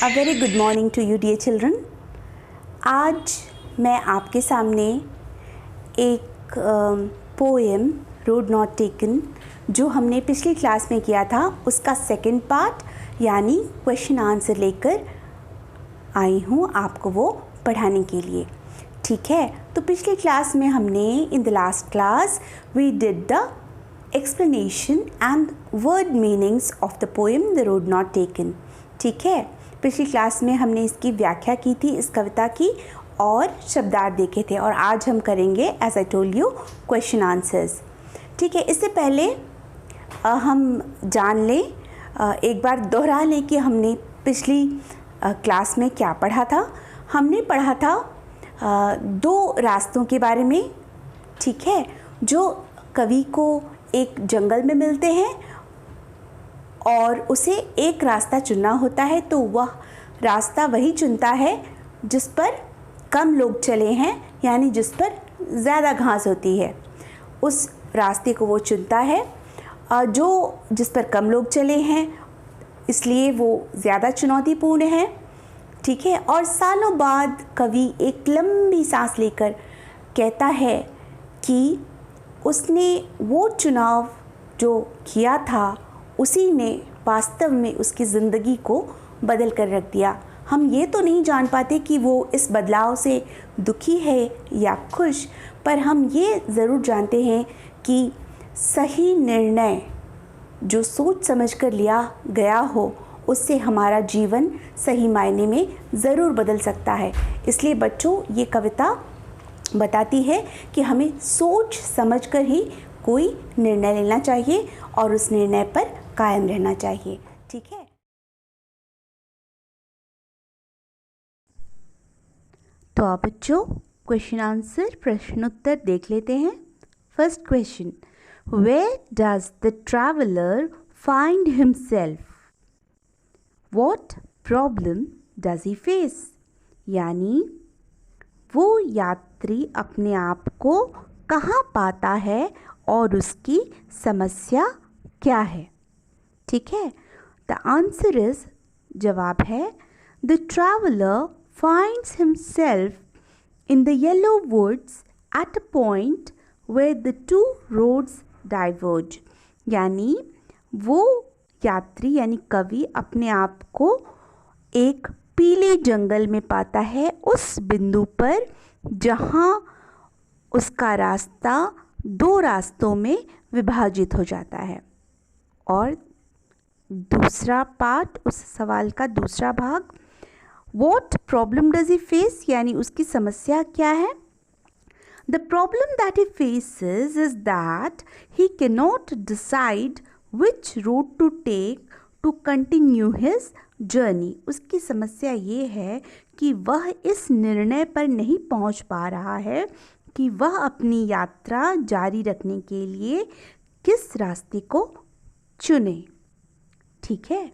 A very good morning to you dear children. आज मैं आपके सामने एक पोएम रोड नॉट टेकन जो हमने पिछली क्लास में किया था उसका सेकंड पार्ट यानी क्वेश्चन आंसर लेकर आई हूँ आपको वो पढ़ाने के लिए। ठीक है, तो पिछली क्लास में हमने in the last class we did the explanation and word meanings of the poem The Road Not Taken। ठीक है, पिछली क्लास में हमने इसकी व्याख्या की थी इस कविता की और शब्दार्थ देखे थे और आज हम करेंगे as I told you question answers. ठीक है, इससे पहले हम जान लें, एक बार दोहरा लें कि हमने पिछली क्लास में क्या पढ़ा था। हमने पढ़ा था दो रास्तों के बारे में। ठीक है, जो कवि को एक जंगल में मिलते हैं और उसे एक रास्ता चुनना होता है, तो वह रास्ता वही चुनता है जिस पर कम लोग चले हैं, यानी जिस पर ज़्यादा घास होती है, उस रास्ते को वो चुनता है। जिस पर कम लोग चले हैं इसलिए वो ज़्यादा चुनौतीपूर्ण है। ठीक है, और सालों बाद कवि एक लंबी सांस लेकर कहता है कि उसने वो चुनाव जो किया था उसी ने वास्तव में उसकी ज़िंदगी को बदल कर रख दिया। हम ये तो नहीं जान पाते कि वो इस बदलाव से दुखी है या खुश, पर हम ये ज़रूर जानते हैं कि सही निर्णय जो सोच समझकर लिया गया हो उससे हमारा जीवन सही मायने में ज़रूर बदल सकता है। इसलिए बच्चों, ये कविता बताती है कि हमें सोच समझकर ही कोई निर्णय लेना चाहिए और उस निर्णय पर कायम रहना चाहिए। ठीक है, तो आप बच्चों क्वेश्चन आंसर प्रश्नोत्तर देख लेते हैं। First question, where does the traveller find himself? What problem does he face? यानी वो यात्री अपने आप को कहाँ पाता है और उसकी समस्या क्या है। ठीक है, द आंसर इज, जवाब है, the traveller finds himself in the yellow woods at a point where the two roads diverge. यानी वो यात्री यानी कवि अपने आप को एक पीले जंगल में पाता है उस बिंदु पर जहाँ उसका रास्ता दो रास्तों में विभाजित हो जाता है। और दूसरा पार्ट उस सवाल का दूसरा भाग, what problem does he face, यानी उसकी समस्या क्या है। The problem that he faces is that he can not decide which road to take to continue his journey. उसकी समस्या ये है कि वह इस निर्णय पर नहीं पहुंच पा रहा है कि वह अपनी यात्रा जारी रखने के लिए किस रास्ते को चुने। ठीक है,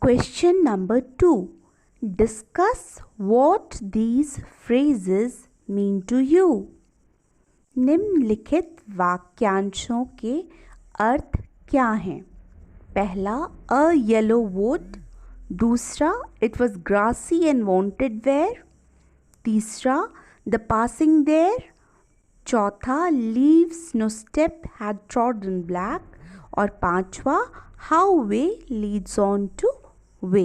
question number 2, discuss what these phrases mean to you. निम्नलिखित वाक्यांशों के अर्थ क्या हैं? पहला, अ येलो वुड। दूसरा, it was grassy and wanted wear. तीसरा, द पासिंग देयर। चौथा, leaves no step had trodden black. और पांचवा, how way leads on to way.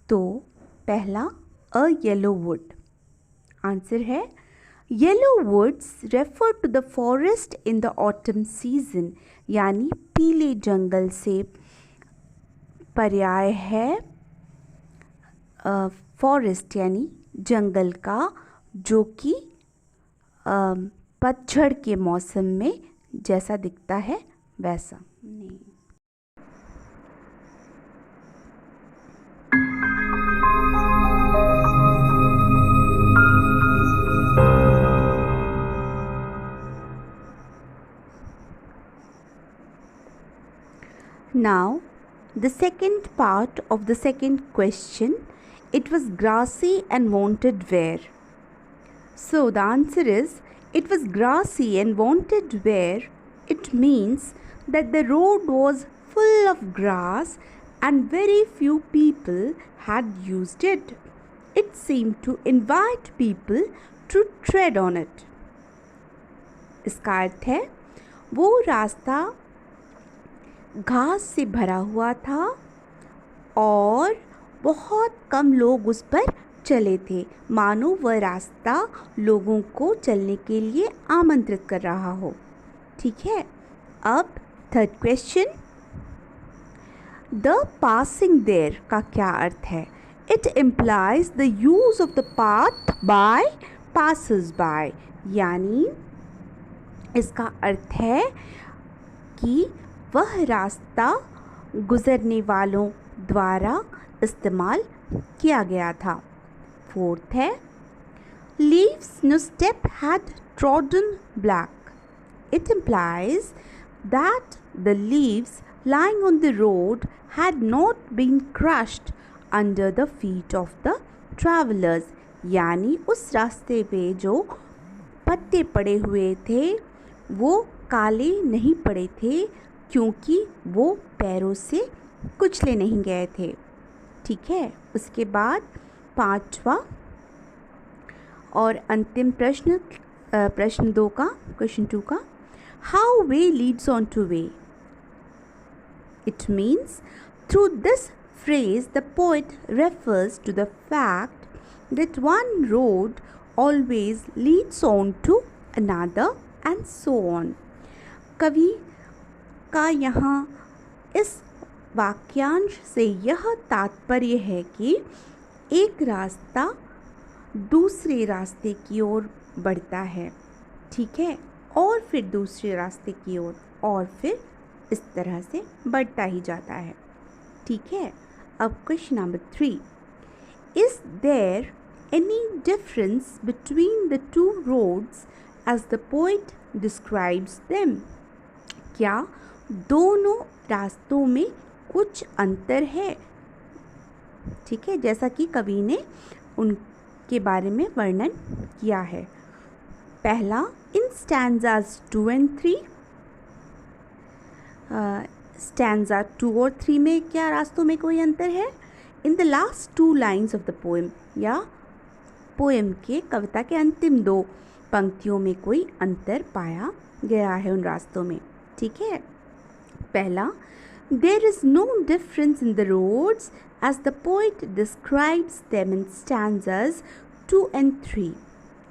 तो पहला, अ येलो वुड। आंसर है, yellow woods refer to the forest in the autumn season. यानी पीले जंगल से पर्याय है फॉरेस्ट यानी जंगल का, जो कि पतझड़ के मौसम में जैसा दिखता है वैसा नहीं। Now, the second part of the second question, it was grassy and wanted wear. So the answer is, it was grassy and wanted wear. It means that the road was full of grass and very few people had used it. It seemed to invite people to tread on it. इसका अर्थ है वो रास्ता घास से भरा हुआ था और बहुत कम लोग उस पर चले थे, मानो वह रास्ता लोगों को चलने के लिए आमंत्रित कर रहा हो। ठीक है, अब third question, the passing there का क्या अर्थ है? It implies the use of the path by passers by, यानी इसका अर्थ है कि वह रास्ता गुजरने वालों द्वारा इस्तेमाल किया गया था। फोर्थ है, leaves no step had trodden black. It implies that the leaves lying on the road had not been crushed under the feet of the travelers. यानी उस रास्ते पे जो पत्ते पड़े हुए थे वो काले नहीं पड़े थे क्योंकि वो पैरों से कुचले नहीं गए थे। ठीक है, उसके बाद पांचवा और अंतिम प्रश्न, प्रश्न 2 का, क्वेश्चन 2 का, how way leads on to way. It means through this phrase the poet refers to the fact that one road always leads on to another and so on. कवि का यहाँ इस वाक्यांश से यह तात्पर्य है कि एक रास्ता दूसरे रास्ते की ओर बढ़ता है, ठीक है, और फिर दूसरे रास्ते की ओर, और फिर इस तरह से बढ़ता ही जाता है। ठीक है, अब question number 3, is there any difference between the two roads as the poet describes them. क्या दोनों रास्तों में कुछ अंतर है? ठीक है, जैसा कि कवि ने उनके बारे में वर्णन किया है। पहला, इन स्टैंजाज 2 and 3, स्टैंजा 2 और 3 में क्या रास्तों में कोई अंतर है? In the last 2 lines of the poem, या पोएम के कविता के अंतिम 2 पंक्तियों में कोई अंतर पाया गया है उन रास्तों में। ठीक है, पहला, there is no difference in the roads as the poet describes them in stanzas 2 and 3,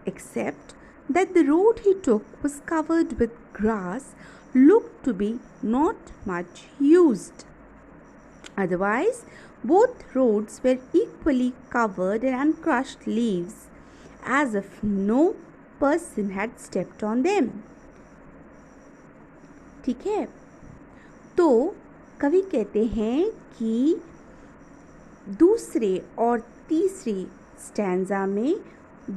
except that the road he took was covered with grass, looked to be not much used. Otherwise, both roads were equally covered in uncrushed leaves, as if no person had stepped on them. ठीक है, तो कवि कहते हैं कि दूसरे और तीसरे स्टैंजा में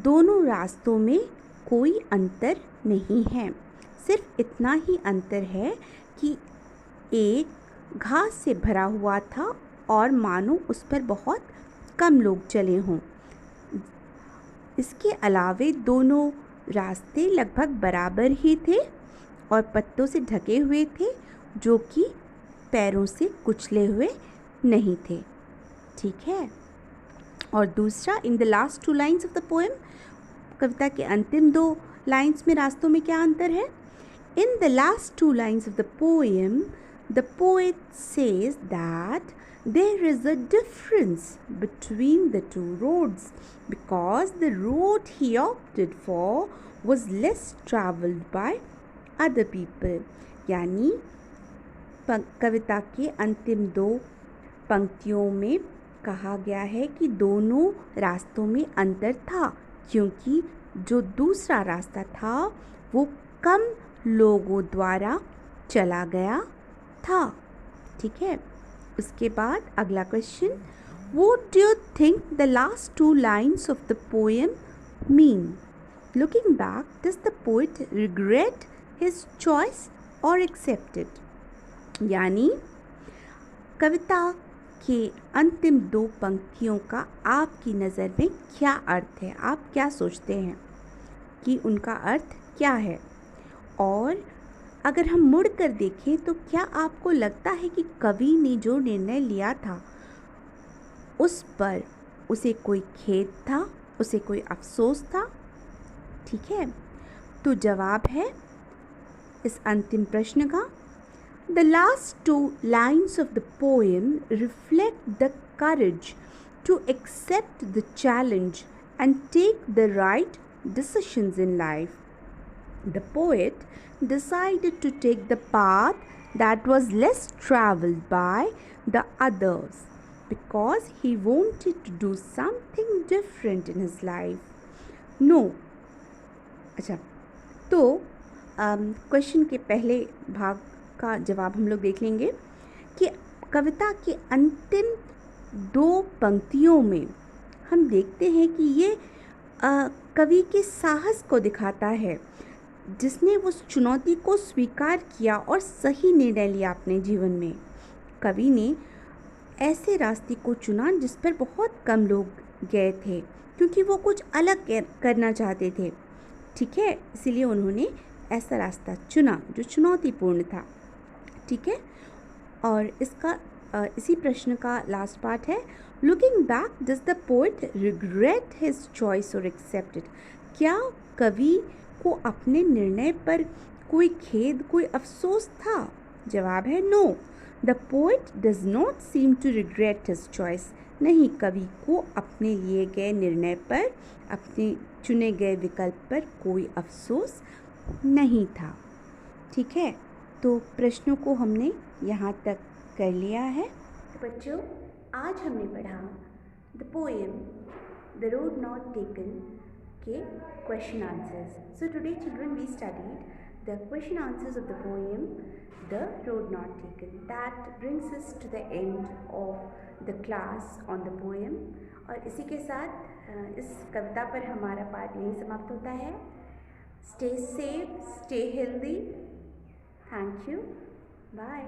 दोनों रास्तों में कोई अंतर नहीं है। सिर्फ इतना ही अंतर है कि एक घास से भरा हुआ था और मानो उस पर बहुत कम लोग चले हों। इसके अलावे दोनों रास्ते लगभग बराबर ही थे और पत्तों से ढके हुए थे जो कि पैरों से कुचले हुए नहीं थे। ठीक है, और दूसरा, in the last 2 lines of the poem, कविता के अंतिम 2 लाइन्स में रास्तों में क्या अंतर है? In the last 2 lines of the poem the poet says that there is a difference between the 2 roads because the road he opted for was less travelled by other people. यानी कविता के अंतिम 2 पंक्तियों में कहा गया है कि दोनों रास्तों में अंतर था क्योंकि जो दूसरा रास्ता था वो कम लोगों द्वारा चला गया था। ठीक है, उसके बाद अगला question, what do you think the last 2 lines of the poem mean? Looking back, does the poet regret his choice और एक्सेप्ट इट? यानी कविता के अंतिम 2 पंक्तियों का आपकी नज़र में क्या अर्थ है? आप क्या सोचते हैं कि उनका अर्थ क्या है? और अगर हम मुड़ कर देखें तो क्या आपको लगता है कि कवि ने जो निर्णय लिया था उस पर उसे कोई खेद था, उसे कोई अफसोस था? ठीक है, तो जवाब है इस अंतिम प्रश्न का, The last two lines of the poem reflect the courage to accept the challenge and take the right decisions in life. The poet decided to take the path that was less traveled by the others because he wanted to do something different in his life. No. अच्छा, तो question के पहले भाग का जवाब हम लोग देख लेंगे कि कविता के अंतिम 2 पंक्तियों में हम देखते हैं कि ये कवि के साहस को दिखाता है, जिसने उस चुनौती को स्वीकार किया और सही निर्णय लिया अपने जीवन में। कवि ने ऐसे रास्ते को चुना जिस पर बहुत कम लोग गए थे, क्योंकि वो कुछ अलग करना चाहते थे। ठीक है, इसीलिए उन्होंने ऐसा रास्ता चुना जो चुनौतीपूर्ण था। ठीक है, और इसका इसी प्रश्न का लास्ट पार्ट है, looking back does the poet regret his choice और एक्सेप्ट इट? क्या कवि को अपने निर्णय पर कोई खेद, कोई अफसोस था? जवाब है no, the poet does not seem to regret his choice. नहीं, कवि को अपने लिए गए निर्णय पर, अपने चुने गए विकल्प पर कोई अफसोस नहीं था। ठीक है, तो प्रश्नों को हमने यहाँ तक कर लिया है। तो बच्चों, आज हमने पढ़ा the poem the road not taken के question answers. So today children we studied the question answers of the poem the road not taken. That brings us to the end of the class on the poem. और इसी के साथ इस कविता पर हमारा पाठ यहीं समाप्त होता है। Stay safe, stay healthy. Thank you. Bye.